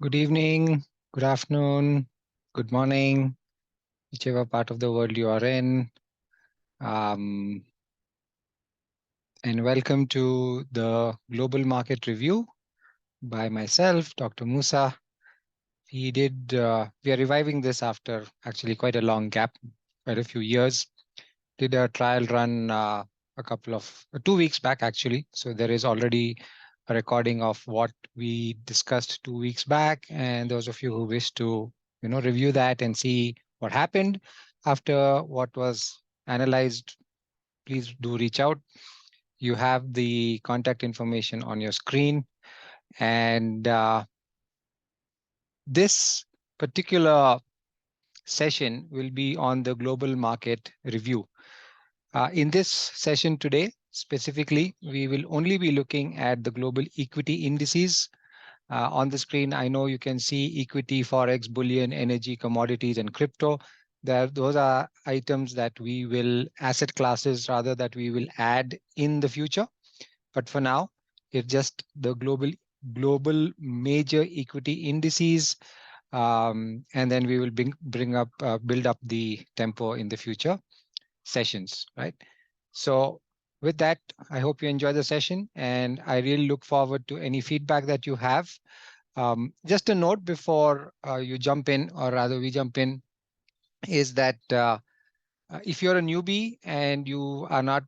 Good evening, good afternoon, good morning, whichever part of the world you are in. And welcome to the Global Market Review by myself, Dr. Musa. We are reviving this after actually quite a long gap, quite a few years. Did a trial run a couple of 2 weeks back, actually. So there is already a recording of what we discussed 2 weeks back. And those of you who wish to, review that and see what happened after what was analyzed, please do reach out. You have the contact information on your screen. And this particular session will be on the global market review. In this session today, specifically, we will only be looking at the global equity indices. On the screen, I know you can see equity, forex, bullion, energy, commodities, and crypto. Those are items that we will, asset classes rather, that we will add in the future. But for now, it's just the global major equity indices. And then we will build up the tempo in the future sessions, right? So with that, I hope you enjoy the session, and I really look forward to any feedback that you have. Just a note before you jump in, or rather we jump in, is that if you're a newbie and you are not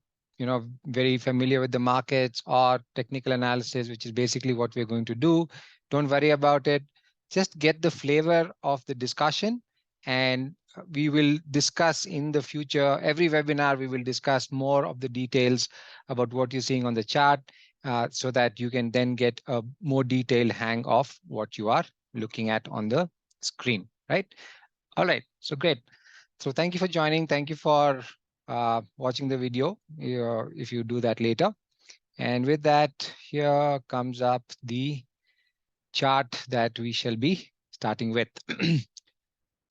very familiar with the markets or technical analysis, which is basically what we're going to do, don't worry about it. Just get the flavor of the discussion, and we will discuss in the future. Every webinar, we will discuss more of the details about what you're seeing on the chart, so that you can then get a more detailed hang of what you are looking at on the screen, right? All right, so great. So thank you for joining. Thank you for watching the video, if you do that later. And with that, here comes up the chart that we shall be starting with.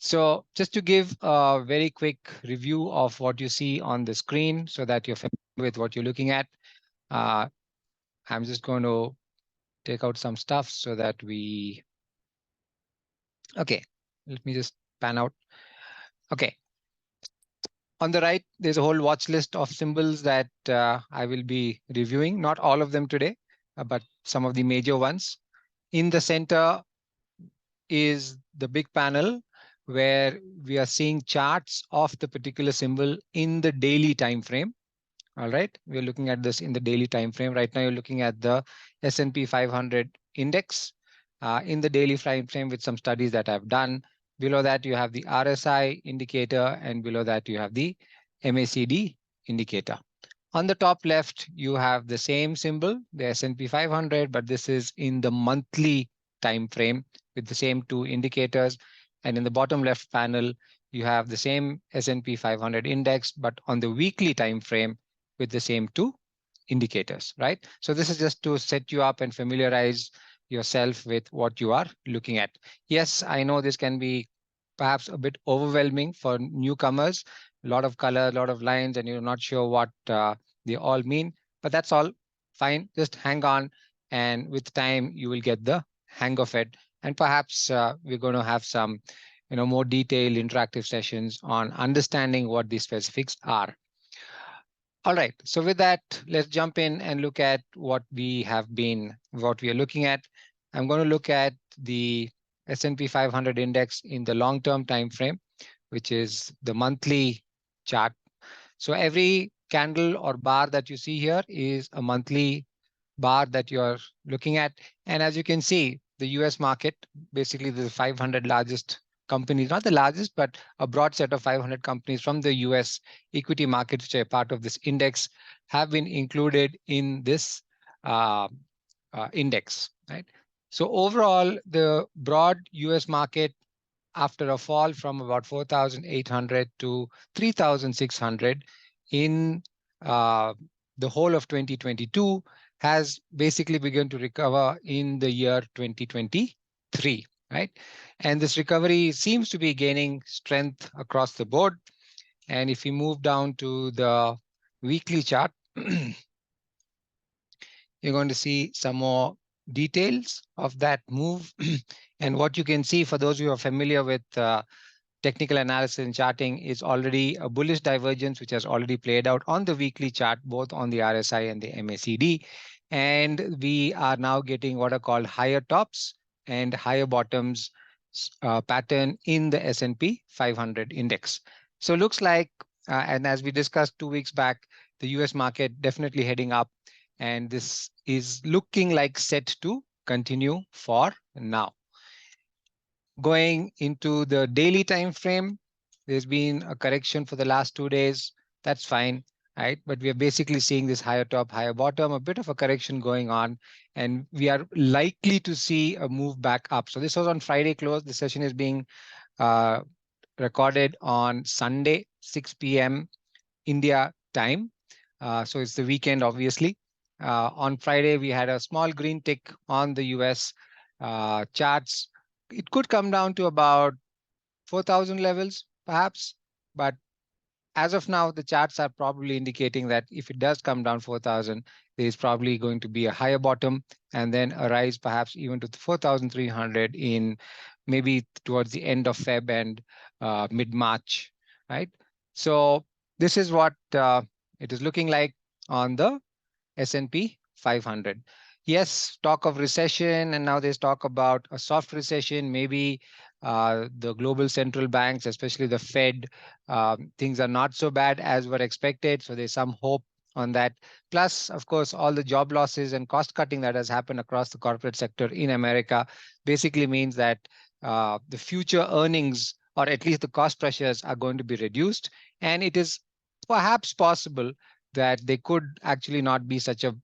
So just to give a very quick review of what you see on the screen so that you're familiar with what you're looking at. I'm just going to take out some stuff so that okay, let me just pan out. Okay. On the right, there's a whole watch list of symbols that I will be reviewing. Not all of them today, but some of the major ones. In the center is the big panel where we are seeing charts of the particular symbol in the daily time frame. All right, we're looking at this in the daily time frame. Right now, you're looking at the S&P 500 index in the daily time frame with some studies that I've done. Below that, you have the RSI indicator, and below that, you have the MACD indicator. On the top left, you have the same symbol, the S&P 500, but this is in the monthly time frame with the same two indicators. And in the bottom left panel, you have the same S&P 500 index, but on the weekly time frame with the same two indicators, right? So this is just to set you up and familiarize yourself with what you are looking at. Yes, I know this can be perhaps a bit overwhelming for newcomers, a lot of color, a lot of lines, and you're not sure what they all mean, but that's all fine. Just hang on, and with time, you will get the hang of it. And perhaps we're going to have some more detailed interactive sessions on understanding what these specifics are. All right, so with that, let's jump in and look at what we are looking at. I'm going to look at the S&P 500 index in the long-term time frame, which is the monthly chart. So every candle or bar that you see here is a monthly bar that you're looking at. And as you can see, the US market, basically the 500 largest companies, not the largest, but a broad set of 500 companies from the US equity market, which are part of this index, have been included in this index, right? So overall, the broad US market, after a fall from about 4,800 to 3,600 in the whole of 2022, has basically begun to recover in the year 2023, right? And this recovery seems to be gaining strength across the board. And if we move down to the weekly chart, you're going to see some more details of that move. And what you can see, for those who are familiar with technical analysis and charting, is already a bullish divergence, which has already played out on the weekly chart, both on the RSI and the MACD. And we are now getting what are called higher tops and higher bottoms pattern in the S&P 500 index. So looks like, and as we discussed 2 weeks back, the US market definitely heading up, and this is looking like set to continue for now. Going into the daily time frame, there's been a correction for the last 2 days. That's fine, right? But we are basically seeing this higher top, higher bottom, a bit of a correction going on, and we are likely to see a move back up. So this was on Friday close. The session is being recorded on Sunday, 6 p.m. India time. So it's the weekend, obviously. On Friday, we had a small green tick on the US charts. It could come down to about 4,000 levels, perhaps. But as of now, the charts are probably indicating that if it does come down 4,000, there is probably going to be a higher bottom and then a rise perhaps even to 4,300 in maybe towards the end of Feb and mid-March, right? So this is what it is looking like on the S&P 500. Yes, talk of recession, and now there's talk about a soft recession. Maybe the global central banks, especially the Fed, things are not so bad as were expected. So there's some hope on that. Plus, of course, all the job losses and cost cutting that has happened across the corporate sector in America basically means that the future earnings, or at least the cost pressures, are going to be reduced. And it is perhaps possible that they could actually not be such a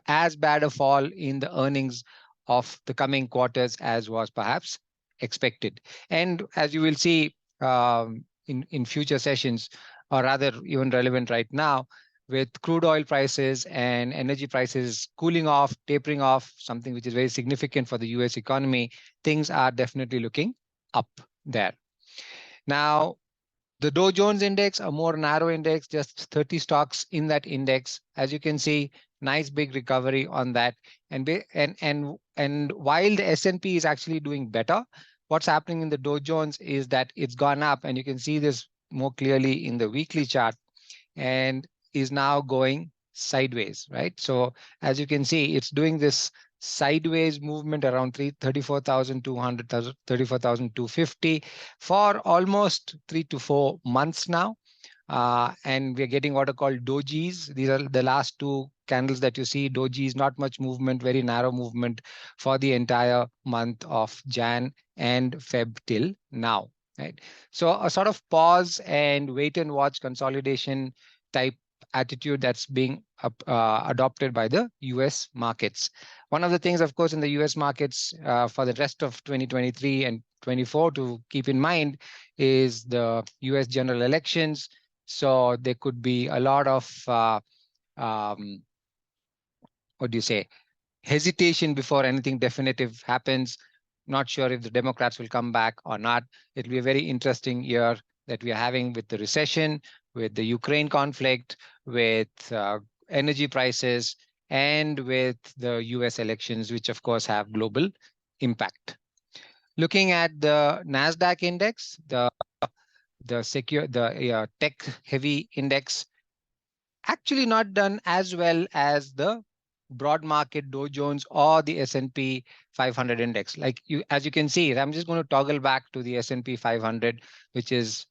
as bad a fall in the earnings of the coming quarters as was perhaps expected. And as you will see in future sessions, or rather even relevant right now, with crude oil prices and energy prices cooling off, tapering off, something which is very significant for the US economy, things are definitely looking up there. Now, the Dow Jones index, a more narrow index, just 30 stocks in that index. As you can see, nice big recovery on that. And while the S&P is actually doing better, what's happening in the Dow Jones is that it's gone up, and you can see this more clearly in the weekly chart, and is now going sideways, right? So as you can see, it's doing this sideways movement around 34,200, 34,250 for almost 3 to 4 months now. And we're getting what are called dojis. These are the last two candles that you see. Dojis, not much movement, very narrow movement for the entire month of Jan and Feb till now, right? So a sort of pause and wait and watch consolidation type attitude that's being adopted by the US markets. One of the things, of course, in the US markets for the rest of 2023 and 24 to keep in mind is the US general elections. So there could be a lot of, what do you say, hesitation before anything definitive happens. Not sure if the Democrats will come back or not. It'll be a very interesting year that we are having with the recession, with the Ukraine conflict, with energy prices, and with the US elections, which of course have global impact. Looking at the NASDAQ index, the tech heavy index, actually not done as well as the broad market Dow Jones or the S&P 500 index. Like as you can see, I'm just going to toggle back to the S&P 500, which is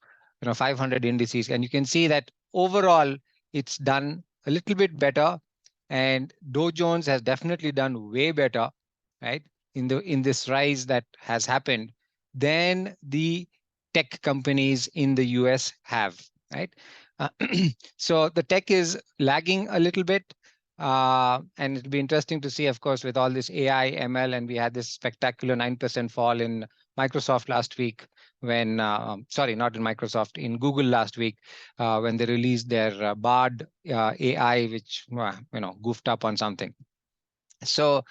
500 indices, and you can see that overall it's done a little bit better, and Dow Jones has definitely done way better, right? In this rise that has happened than the tech companies in the US have, right? So the tech is lagging a little bit. And it'll be interesting to see, of course, with all this AI, ML, and we had this spectacular 9% fall in Microsoft last week when, sorry, not in Microsoft, in Google last week when they released their Bard AI, which, goofed up on something. So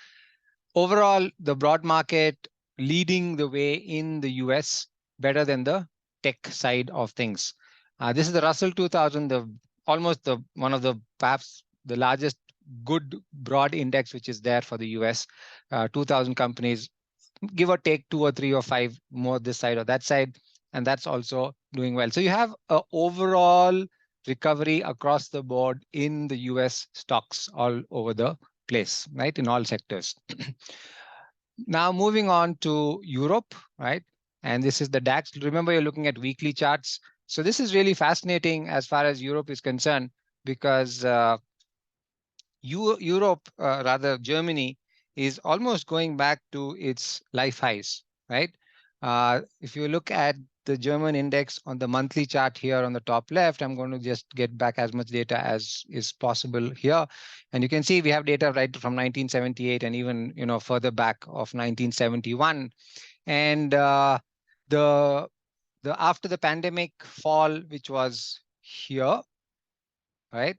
overall, the broad market leading the way in the US better than the tech side of things. This is the Russell 2000, one of the perhaps the largest good broad index which is there for the US. 2,000 companies, give or take 2 or 3 or 5 more this side or that side, and that's also doing well. So you have an overall recovery across the board in the US stocks all over the place, right, in all sectors. Now moving on to Europe, right? And this is the DAX. Remember, you're looking at weekly charts. So this is really fascinating as far as Europe is concerned, because Europe, rather Germany, is almost going back to its life highs, right? If you look at the German index on the monthly chart here on the top left, I'm going to just get back as much data as is possible here. And you can see we have data right from 1978 and even further back of 1971. And the after the pandemic fall, which was here, right?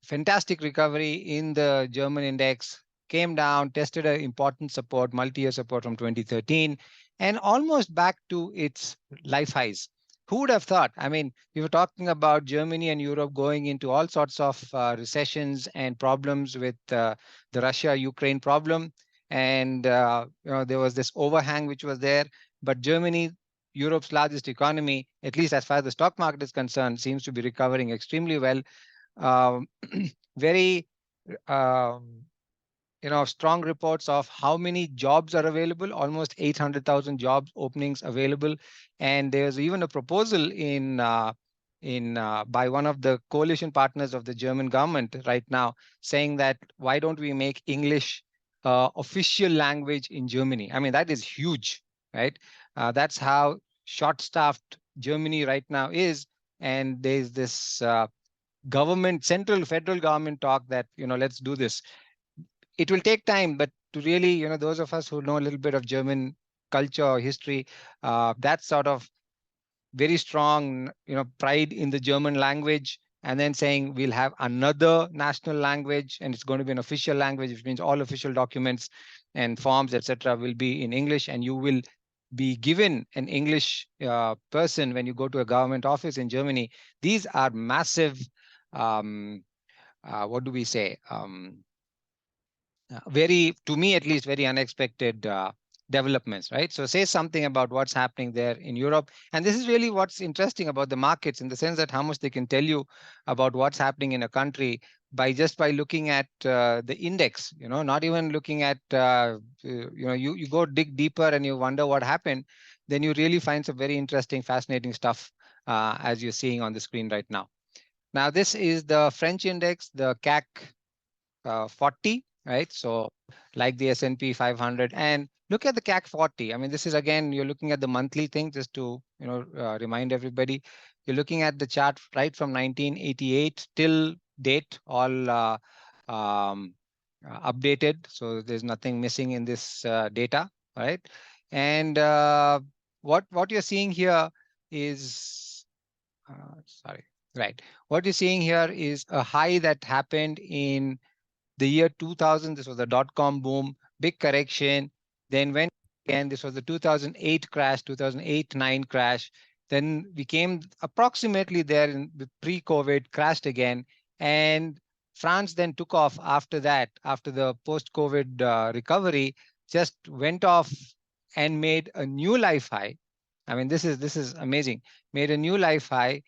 Fantastic recovery in the German index, came down, tested an important support, multi-year support from 2013, and almost back to its life highs. Who would have thought? I mean, we were talking about Germany and Europe going into all sorts of recessions and problems with the Russia-Ukraine problem. And there was this overhang which was there. But Germany, Europe's largest economy, at least as far as the stock market is concerned, seems to be recovering extremely well. um, very um, strong reports of how many jobs are available, almost 800,000 jobs openings available. And there's even a proposal in by one of the coalition partners of the German government right now, saying that why don't we make English official language in Germany? I mean, that is huge, right? That's how short-staffed Germany right now is. And there's this government, central federal government talk that, let's do this. It will take time, but to really, those of us who know a little bit of German culture or history, that sort of very strong, pride in the German language, and then saying we'll have another national language and it's going to be an official language, which means all official documents and forms, etc., will be in English, and you will be given an English person when you go to a government office in Germany. These are massive, what do we say? Very, to me at least, very unexpected developments, right? So say something about what's happening there in Europe. And this is really what's interesting about the markets, in the sense that how much they can tell you about what's happening in a country by looking at the index, not even looking at, you go dig deeper and you wonder what happened, then you really find some very interesting, fascinating stuff as you're seeing on the screen right now. Now, this is the French index, the CAC 40, right? So like the S&P 500, and look at the CAC 40. I mean, this is, again, you're looking at the monthly thing, just to remind everybody. You're looking at the chart right from 1988 till date, all updated. So there's nothing missing in this data, right? And what you're seeing here is, sorry, right. What you're seeing here is a high that happened in the year 2000. This was the dot-com boom, big correction. Then went again. This was the 2008 crash, 2008-9 crash. Then we came approximately there in the pre-COVID, crashed again. And France then took off after that, after the post-COVID recovery, just went off and made a new life high. I mean, this is amazing. Made a new life high,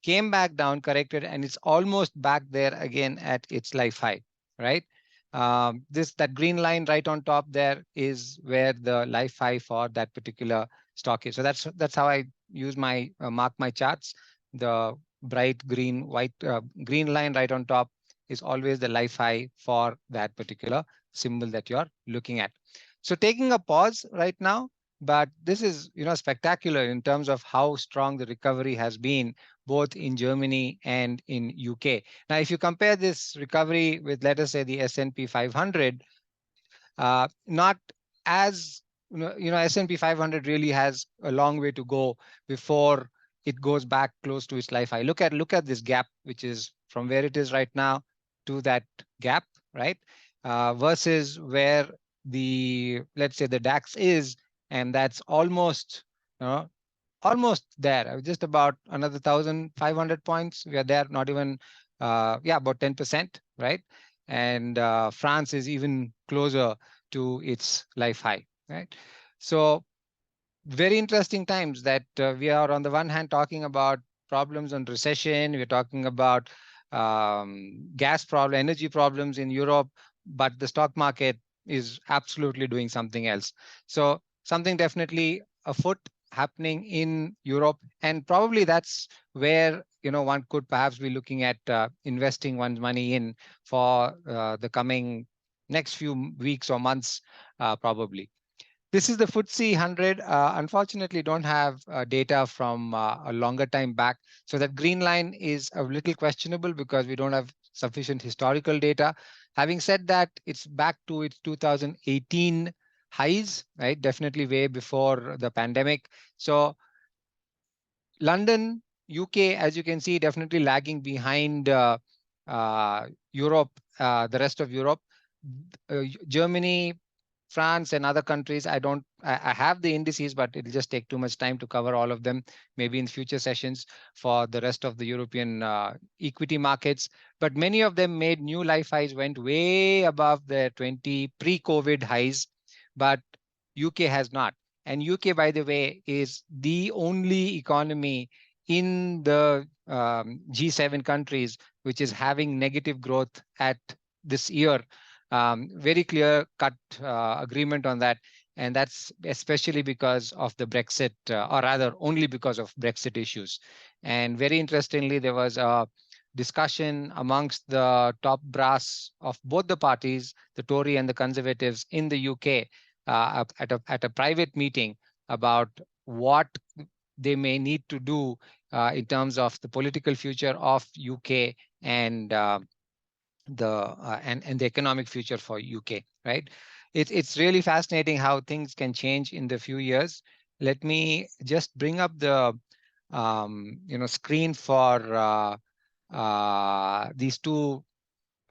came back down, corrected, and it's almost back there again at its life high, right? That green line right on top there is where the life high for that particular stock is. So that's how I use my mark my charts. The bright green, green line right on top is always the life high for that particular symbol that you're looking at. So taking a pause right now, but this is spectacular in terms of how strong the recovery has been both in Germany and in UK. Now, if you compare this recovery with, let us say, the S&P 500, not as S&P 500 really has a long way to go before it goes back close to its life high. Look at this gap, which is from where it is right now to that gap, right? Versus where let's say the DAX is, and that's almost there, just about another 1,500 points. We are there, not even, about 10%, right? and France is even closer to its life high, right? So very interesting times that we are on the one hand talking about problems on recession, we're talking about gas problem, energy problems in Europe, but the stock market is absolutely doing something else. So something definitely afoot happening in Europe, and probably that's where one could perhaps be looking at investing one's money in for the coming next few weeks or months, probably. This is the FTSE 100. Unfortunately, don't have data from a longer time back. So that green line is a little questionable because we don't have sufficient historical data. Having said that, it's back to its 2018 highs, right? Definitely way before the pandemic. So London, UK, as you can see, definitely lagging behind Europe, the rest of Europe. Germany, France, and other countries. I have the indices, but it'll just take too much time to cover all of them, maybe in future sessions for the rest of the European equity markets. But many of them made new life highs, went way above their 20 pre-COVID highs, but UK has not. And UK, by the way, is the only economy in the G7 countries which is having negative growth at this year. Very clear cut agreement on that. And that's especially because of the Brexit, or rather only because of Brexit issues. And very interestingly, there was a discussion amongst the top brass of both the parties, the Tory and the Conservatives in the UK, at a private meeting about what they may need to do in terms of the political future of UK and and the economic future for UK, right? It's really fascinating how things can change in the few years. Let me just bring up the screen for these two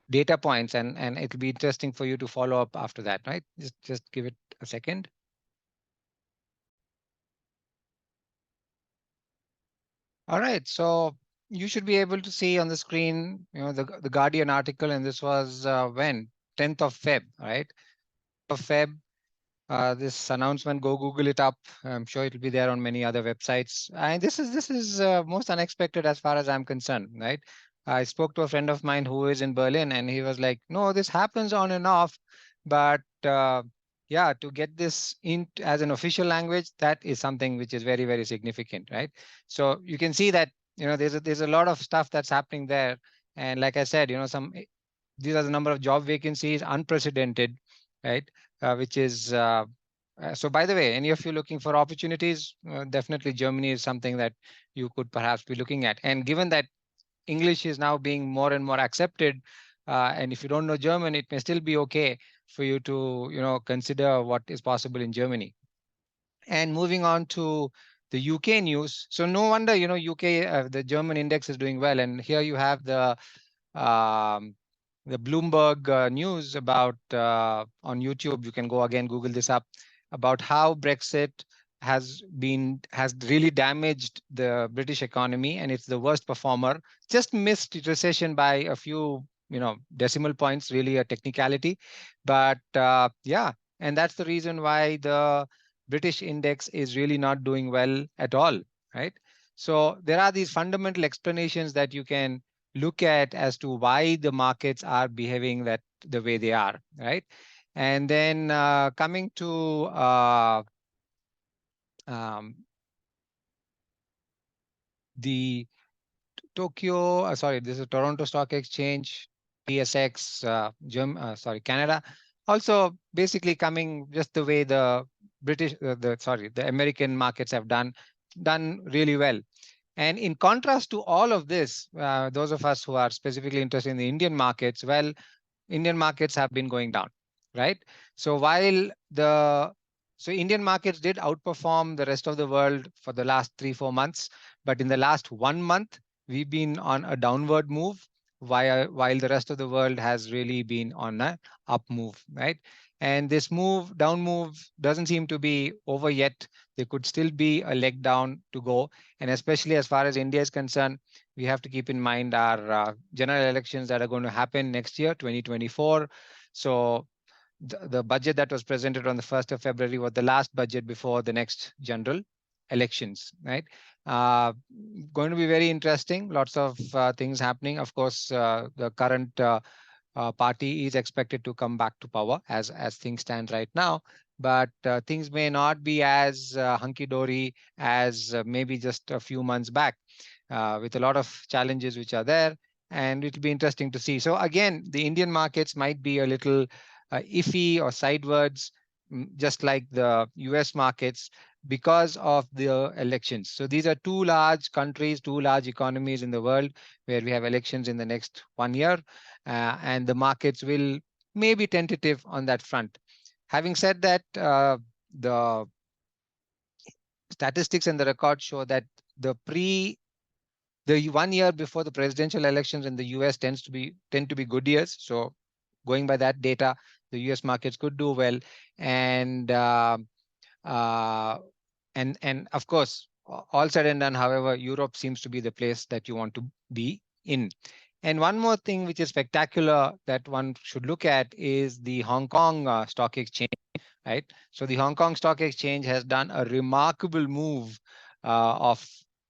data points, and it'll be interesting for you to follow up after that, right? Just give it a second. All right, so you should be able to see on the screen, the Guardian article, and this was when 10th of Feb, right? Of Feb, this announcement. Go Google it up. I'm sure it'll be there on many other websites. And this is most unexpected as far as I'm concerned, right? I spoke to a friend of mine who is in Berlin, and he was like, "No, this happens on and off, but yeah, to get this in as an official language, that is something which is very, very significant, right?" So you can see that there's a lot of stuff that's happening there, and like I said, these are the number of job vacancies, unprecedented, right? Which is so. By the way, any of you looking for opportunities, definitely Germany is something that you could perhaps be looking at. And given that English is now being more and more accepted, and if you don't know German, it may still be okay for you to consider what is possible in Germany. And moving on to the UK news. So no wonder UK, the German index is doing well, and here you have um, the Bloomberg news about on YouTube. You can go again, Google this up, about how Brexit has really damaged the British economy, and it's the worst performer. Just missed recession by a few decimal points, really a technicality, but yeah, and that's the reason why the British index is really not doing well at all, right? So there are these fundamental explanations that you can look at as to why the markets are behaving the way they are, right? And then coming to um, the Tokyo, sorry, this is Toronto Stock Exchange, TSX, Canada. Also, basically coming just the way the the American markets have done really well. And in contrast to all of this, those of us who are specifically interested in the Indian markets, well, Indian markets have been going down, right? So Indian markets did outperform the rest of the world for the last 3-4 months, but in the last 1 month, we've been on a downward move. while the rest of the world has really been on a up move, right? And this down move doesn't seem to be over yet. There could still be a leg down to go. And especially as far as India is concerned, we have to keep in mind our general elections that are going to happen next year, 2024. So the budget that was presented on the 1st of February was the last budget before the next general elections, right? Uh, Going to be very interesting. Lots of things happening. Of course, the current party is expected to come back to power as things stand right now. But things may not be as hunky dory as maybe just a few months back, with a lot of challenges which are there. And it'll be interesting to see. So again, the Indian markets might be a little iffy or sidewards, just like the US markets, because of the elections. So these are two large countries, two large economies in the world where we have elections in the next 1 year, and the markets will maybe tentative on that front. Having said that, the statistics and the records show that the 1 year before the presidential elections in the US tend to be good years. So going by that data, the US markets could do well. And uh, and of course, all said and done, however, Europe seems to be the place that you want to be in. And one more thing which is spectacular that one should look at is the Hong Kong Stock Exchange, right? So the Hong Kong Stock Exchange has done a remarkable move of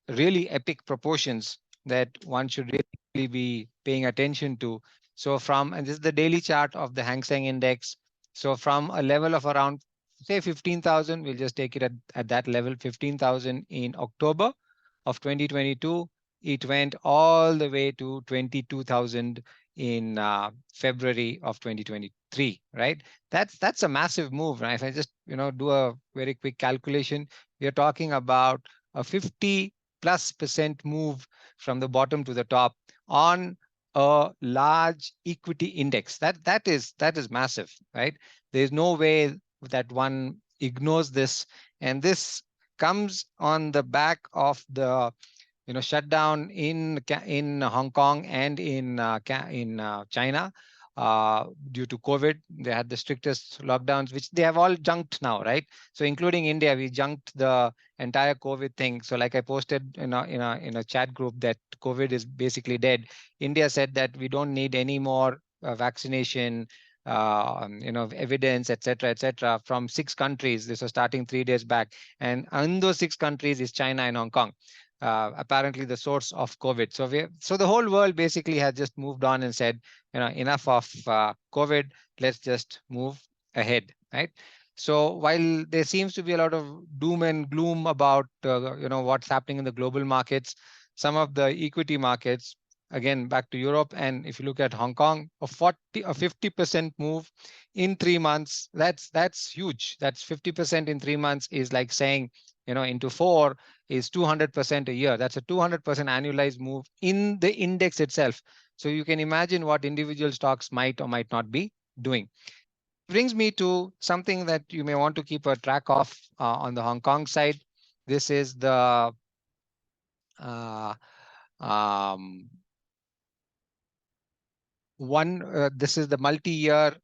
really epic proportions that one should really be paying attention to. So and this is the daily chart of the Hang Seng Index. So from a level of around, say, 15,000, we'll just take it at that level, 15,000 in October of 2022. It went all the way to 22,000 in February of 2023, right? That's a massive move, right? If I just do a very quick calculation, we are talking about a 50+% move from the bottom to the top on a large equity index. That is massive, right? There's no way that one ignores this, and this comes on the back of the shutdown in Hong Kong and in China due to COVID. They had the strictest lockdowns, which they have all junked now, right? So including India, we junked the entire COVID thing. So like I posted in a chat group that COVID is basically dead. India said that we don't need any more vaccination, evidence, etc., from 6 countries. This was starting 3 days back, and in those 6 countries is China and Hong Kong. Apparently the source of COVID. So the whole world basically has just moved on and said, enough of COVID. Let's just move ahead, right? So while there seems to be a lot of doom and gloom about what's happening in the global markets, some of the equity markets, again back to Europe, and if you look at Hong Kong, a 50% move in 3 months. That's huge. That's 50% in 3 months is like saying, into 4 is 200% a year. That's a 200% annualized move in the index itself. So you can imagine what individual stocks might or might not be doing. Brings me to something that you may want to keep a track of on the Hong Kong side. This is the uh, um, this is the multi-year.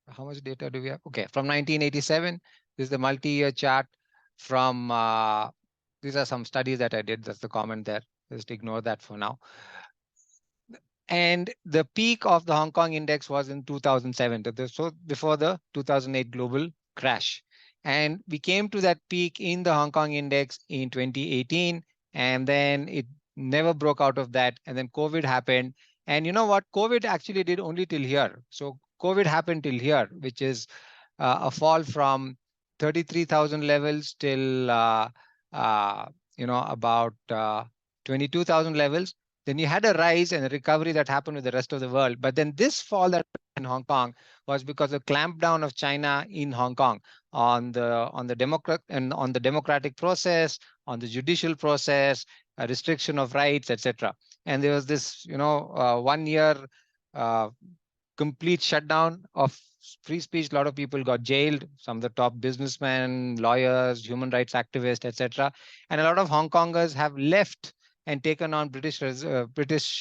How much data do we have? Okay, from 1987, this is the multi-year chart from these are some studies that I did. That's the comment there. Just ignore that for now. And the peak of the Hong Kong index was in 2007, so before the 2008 global crash. And we came to that peak in the Hong Kong index in 2018, and then it never broke out of that. And then COVID happened. And you know what? COVID actually did only till here. So COVID happened till here, which is a fall from 33,000 levels till about 22,000 levels. Then you had a rise and a recovery that happened with the rest of the world. But then this fall that in Hong Kong was because of clampdown of China in Hong Kong on the democratic process, on the judicial process, a restriction of rights, etc. And there was this 1 year complete shutdown of free speech. A lot of people got jailed, some of the top businessmen, lawyers, human rights activists, etc. And a lot of Hong Kongers have left and taken on British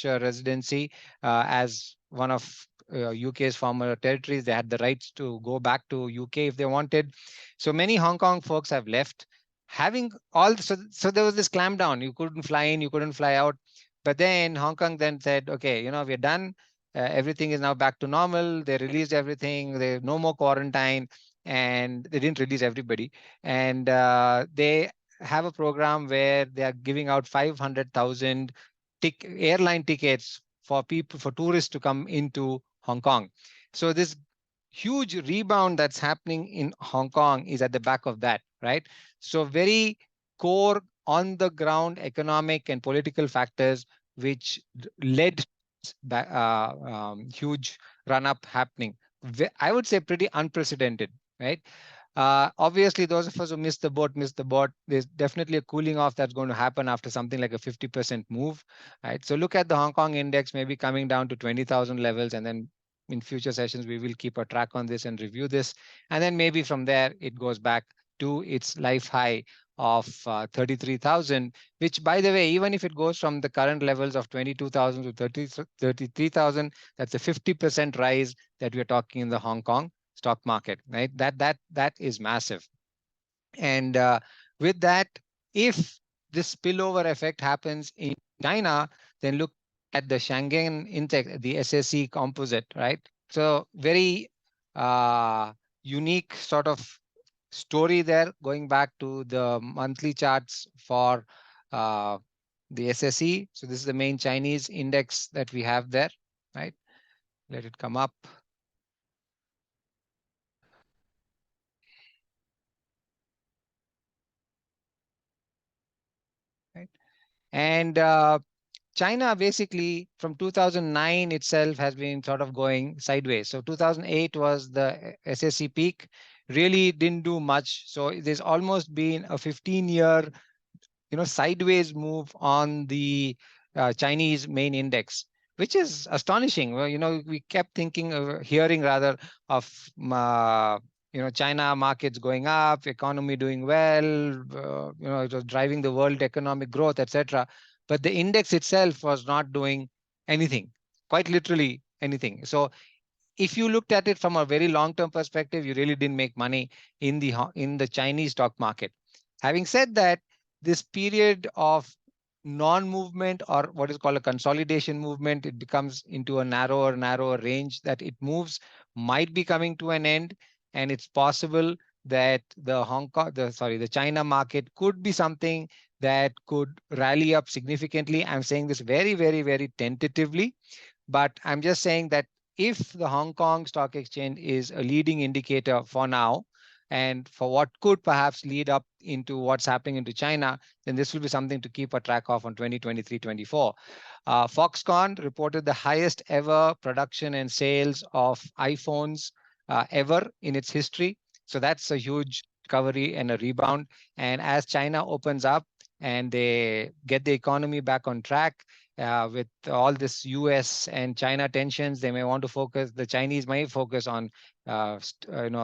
residency as one of UK's former territories. They had the rights to go back to UK if they wanted. So many Hong Kong folks have left. Having all so there was this clampdown. You couldn't fly in, you couldn't fly out. But then Hong Kong then said, okay, we're done. Everything is now back to normal. They released everything. There no more quarantine, and they didn't release everybody. And they have a program where they are giving out 500,000 airline tickets for tourists to come into Hong Kong. So this huge rebound that's happening in Hong Kong is at the back of that, right? So very core on the ground economic and political factors which led huge run up happening. I would say pretty unprecedented, right? Obviously, those of us who missed the boat, missed the boat. There's definitely a cooling off that's going to happen after something like a 50% move, right? So look at the Hong Kong index maybe coming down to 20,000 levels, and then in future sessions, we will keep a track on this and review this. And then maybe from there, it goes back to its life high of 33,000, which, by the way, even if it goes from the current levels of 22,000 to 33,000, that's a 50% rise that we're talking in the Hong Kong stock market, right? That is massive. And with that, if this spillover effect happens in China, then look at the Shanghai index, the SSE composite, right? So very unique sort of story there, going back to the monthly charts for the SSE. So this is the main Chinese index that we have there, right? Let it come up. Right. And China basically from 2009 itself has been sort of going sideways. So 2008 was the SSE peak, really didn't do much. So there's almost been a 15-year sideways move on the Chinese main index, which is astonishing. Well, we kept hearing rather of China markets going up, economy doing well, it was driving the world economic growth, etc. But the index itself was not doing anything, quite literally anything. So if you looked at it from a very long-term perspective, you really didn't make money in the Chinese stock market. Having said that, this period of non-movement, or what is called a consolidation movement, it becomes into a narrower range that it moves, might be coming to an end, and it's possible that the China market could be something that could rally up significantly. I'm saying this very, very, very tentatively, but I'm just saying that if the Hong Kong Stock Exchange is a leading indicator for now, and for what could perhaps lead up into what's happening into China, then this will be something to keep a track of on 2023-24. Foxconn reported the highest ever production and sales of iPhones ever in its history. So that's a huge recovery and a rebound. And as China opens up and they get the economy back on track, with all this US and China tensions, they may want to focus, the Chinese may focus on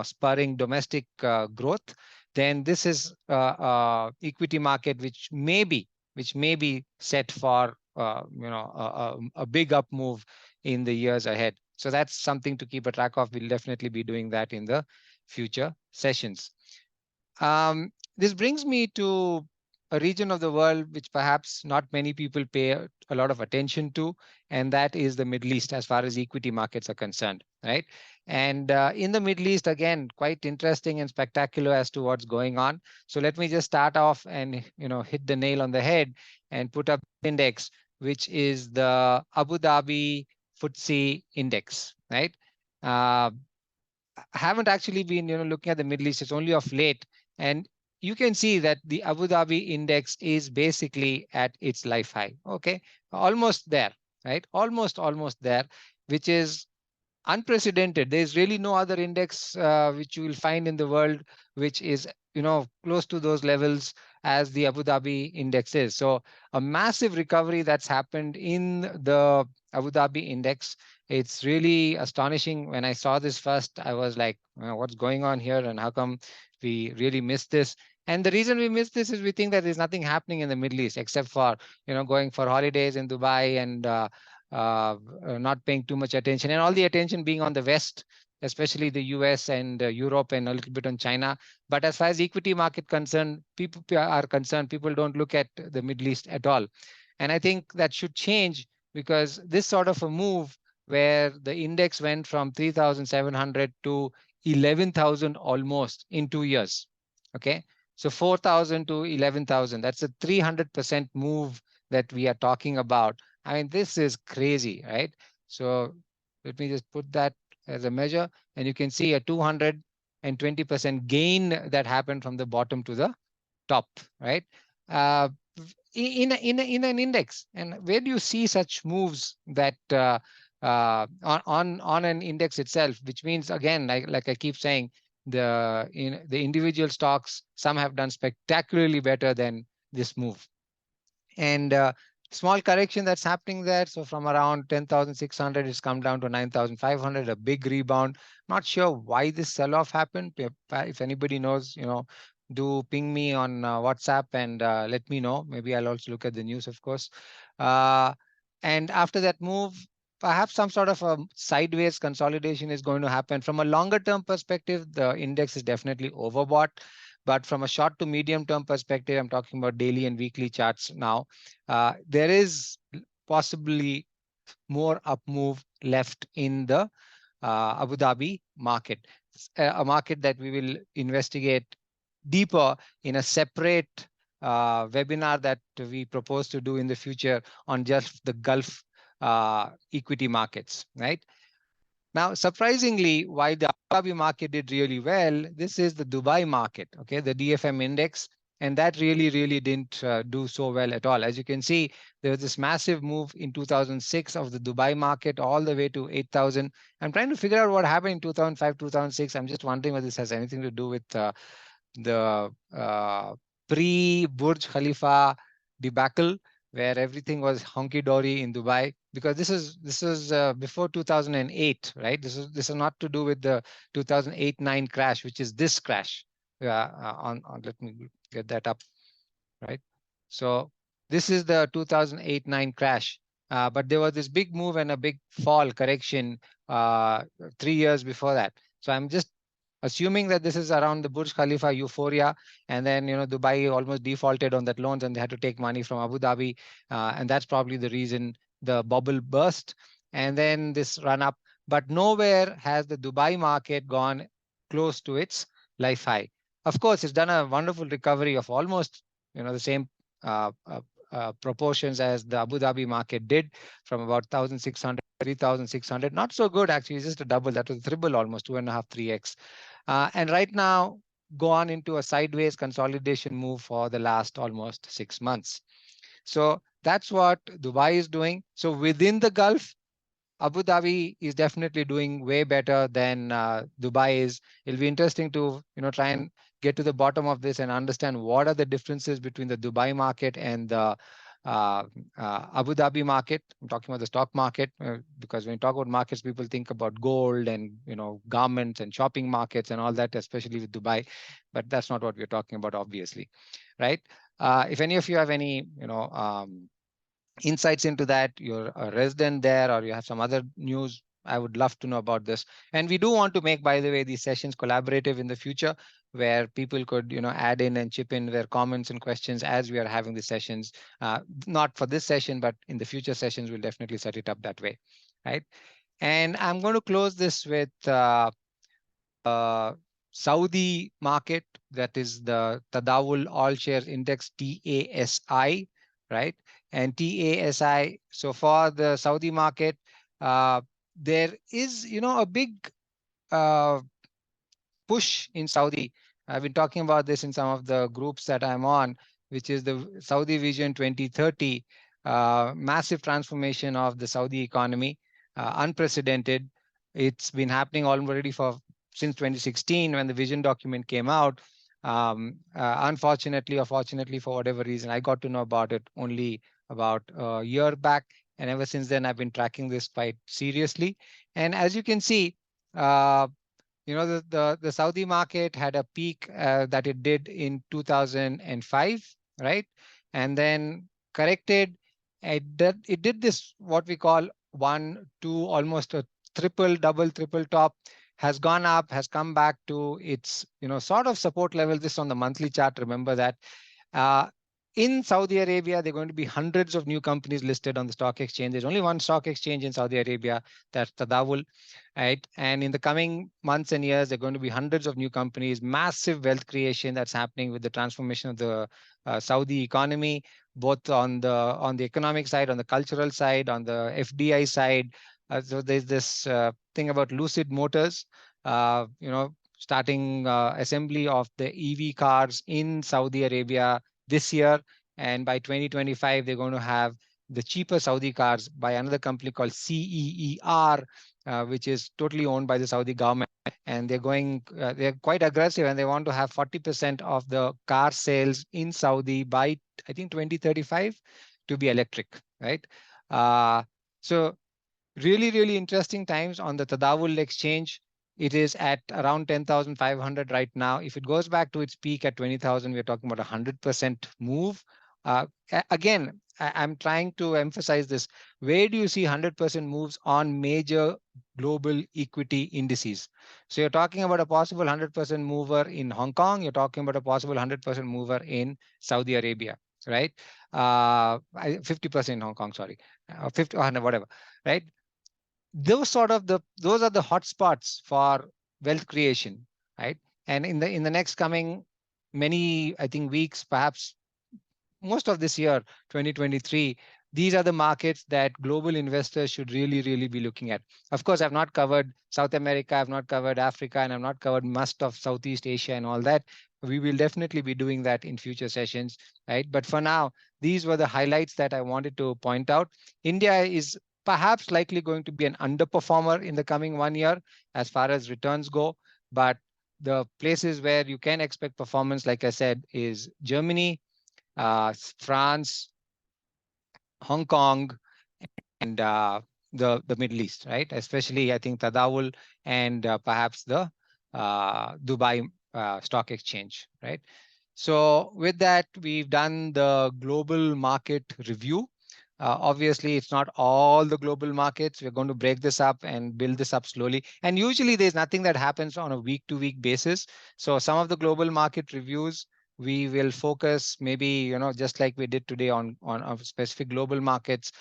spurring domestic growth. Then this is equity market which may be set for a big up move in the years ahead. So that's something to keep a track of. We'll definitely be doing that in the future sessions. This brings me to a region of the world which perhaps not many people pay a lot of attention to, and that is the Middle East as far as equity markets are concerned, right? And in the Middle East, again, quite interesting and spectacular as to what's going on. So let me just start off and hit the nail on the head and put up the index, which is the Abu Dhabi FTSE index, right? Haven't actually been looking at the Middle East. It's only of late, and you can see that the Abu Dhabi index is basically at its life high. Okay, almost there, right? Almost there, which is unprecedented. There's really no other index which you will find in the world which is close to those levels as the Abu Dhabi index is. So a massive recovery that's happened in the Abu Dhabi index. It's really astonishing. When I saw this first, I was like, what's going on here and how come we really missed this? And the reason we miss this is we think that there's nothing happening in the Middle East except for, going for holidays in Dubai and not paying too much attention, and all the attention being on the West, especially the US and Europe, and a little bit on China. But as far as equity market concerned, people are concerned, people don't look at the Middle East at all. And I think that should change, because this sort of a move where the index went from 3,700 to 11,000 almost in 2 years. Okay. So 4,000 to 11,000, that's a 300% move that we are talking about. I mean, this is crazy, right? So let me just put that as a measure, and you can see a 220% gain that happened from the bottom to the top, right? Uh, in an index. And where do you see such moves that on an index itself? Which means, again, like I keep saying, the individual stocks, some have done spectacularly better than this move. And small correction that's happening there. So from around 10,600, it's come down to 9,500, a big rebound. Not sure why this sell-off happened. If anybody knows, do ping me on WhatsApp and let me know. Maybe I'll also look at the news, of course. Uh, and after that move, perhaps some sort of a sideways consolidation is going to happen. From a longer term perspective, the index is definitely overbought. But from a short to medium term perspective, I'm talking about daily and weekly charts now, there is possibly more up move left in the Abu Dhabi market, a market that we will investigate deeper in a separate webinar that we propose to do in the future on just the Gulf equity markets, right? Now, surprisingly, why the Abu Dhabi market did really well, this is the Dubai market, okay, the DFM index, and that really didn't do so well at all. As you can see, there was this massive move in 2006 of the Dubai market all the way to 8,000. I'm trying to figure out what happened in 2005, 2006. I'm just wondering whether this has anything to do with the pre-Burj Khalifa debacle, where everything was honky dory in Dubai, because this is before 2008, right? This is not to do with the 2008-9 crash, which is this crash. On let me get that up, right? So this is the 2008-9 crash. But there was this big move and a big fall correction 3 years before that. So I'm just assuming that this is around the Burj Khalifa euphoria, and then Dubai almost defaulted on that loans and they had to take money from Abu Dhabi, and that's probably the reason the bubble burst, and then this run up. But nowhere has the Dubai market gone close to its life high. Of course, it's done a wonderful recovery of almost the same uh, uh, proportions as the Abu Dhabi market did, from about 1,600, 3,600. Not so good, actually. It's just a double. That was a triple, almost 2.5, 3x. And right now, gone into a sideways consolidation move for the last almost 6 months. So that's what Dubai is doing. So within the Gulf, Abu Dhabi is definitely doing way better than Dubai is. It'll be interesting to try and get to the bottom of this and understand what are the differences between the Dubai market and the uh, Abu Dhabi market. I'm talking about the stock market, because when you talk about markets, people think about gold and garments and shopping markets and all that, especially with Dubai. But that's not what we're talking about, obviously, right? If any of you have any insights into that, you're a resident there, or you have some other news, I would love to know about this. And we do want to make, by the way, these sessions collaborative in the future, where people could add in and chip in their comments and questions as we are having the sessions. Not for this session, but in the future sessions, we'll definitely set it up that way, right? And I'm going to close this with Saudi market, that is the Tadawul All Shares Index, TASI, right? And TASI, so for the Saudi market, there is, a big push in Saudi. I've been talking about this in some of the groups that I'm on, which is the Saudi Vision 2030, massive transformation of the Saudi economy, unprecedented. It's been happening already since 2016 when the vision document came out. Unfortunately or fortunately, for whatever reason, I got to know about it only about a year back. And ever since then, I've been tracking this quite seriously. And as you can see, the Saudi market had a peak that it did in 2005, right? And then corrected. It did this what we call one, two, almost a triple, double, triple top, has gone up, has come back to its sort of support level. This on the monthly chart. Remember that. Uh, in Saudi Arabia, there are going to be hundreds of new companies listed on the stock exchange. There's only one stock exchange in Saudi Arabia, that's Tadawul, right? And in the coming months and years, there are going to be hundreds of new companies, massive wealth creation that's happening with the transformation of the Saudi economy, both on the economic side, on the cultural side, on the FDI side. So there's this thing about Lucid Motors, starting assembly of the EV cars in Saudi Arabia this year. And by 2025, they're going to have the cheaper Saudi cars by another company called CEER, which is totally owned by the Saudi government. And they're quite aggressive, and they want to have 40% of the car sales in Saudi by, I think, 2035 to be electric, right? So really, really interesting times on the Tadawul exchange. It is at around 10,500 right now. If it goes back to its peak at 20,000, we're talking about 100% move. Again, I'm trying to emphasize this. Where do you see 100% moves on major global equity indices? So you're talking about a possible 100% mover in Hong Kong. You're talking about a possible 100% mover in Saudi Arabia, right? 50% in Hong Kong, sorry, 50 or whatever, right? Those are the hotspots for wealth creation, right? And in the next coming many, I think, weeks, perhaps most of this year, 2023, these are the markets that global investors should really, really be looking at. Of course, I've not covered South America, I've not covered Africa, and I've not covered most of Southeast Asia and all that. We will definitely be doing that in future sessions, right? But for now, these were the highlights that I wanted to point out. India is perhaps likely going to be an underperformer in the coming 1 year as far as returns go. But the places where you can expect performance, like I said, is Germany, France, Hong Kong, and the Middle East, right? Especially, I think, Tadawul and perhaps the Dubai Stock Exchange, right? So with that, we've done the global market review. Obviously, it's not all the global markets. We're going to break this up and build this up slowly. And usually there's nothing that happens on a week-to-week basis. So some of the global market reviews, we will focus maybe, just like we did today on specific global markets.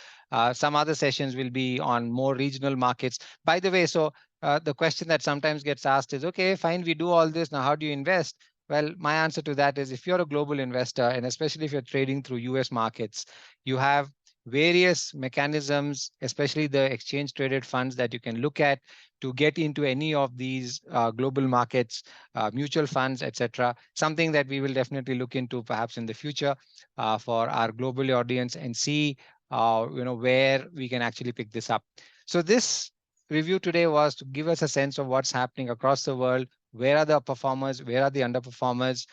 Some other sessions will be on more regional markets. By the way, so the question that sometimes gets asked is, okay, fine, we do all this. Now, how do you invest? Well, my answer to that is, if you're a global investor, and especially if you're trading through US markets, you have various mechanisms, especially the exchange traded funds that you can look at to get into any of these global markets, mutual funds, etc. Something that we will definitely look into perhaps in the future for our global audience and see where we can actually pick this up. So this review today was to give us a sense of what's happening across the world. Where are the performers? Where are the underperformers?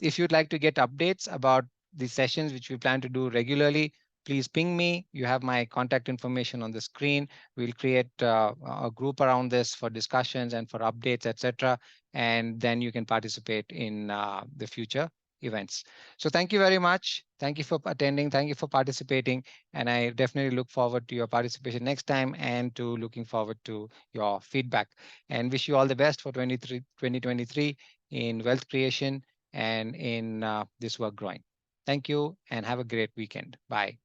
If you'd like to get updates about the sessions which we plan to do regularly, please ping me. You have my contact information on the screen. We'll create a group around this for discussions and for updates, etc. And then you can participate in the future events. So thank you very much. Thank you for attending. Thank you for participating. And I definitely look forward to your participation next time and to looking forward to your feedback. And wish you all the best for 2023 in wealth creation and in this work growing. Thank you and have a great weekend. Bye.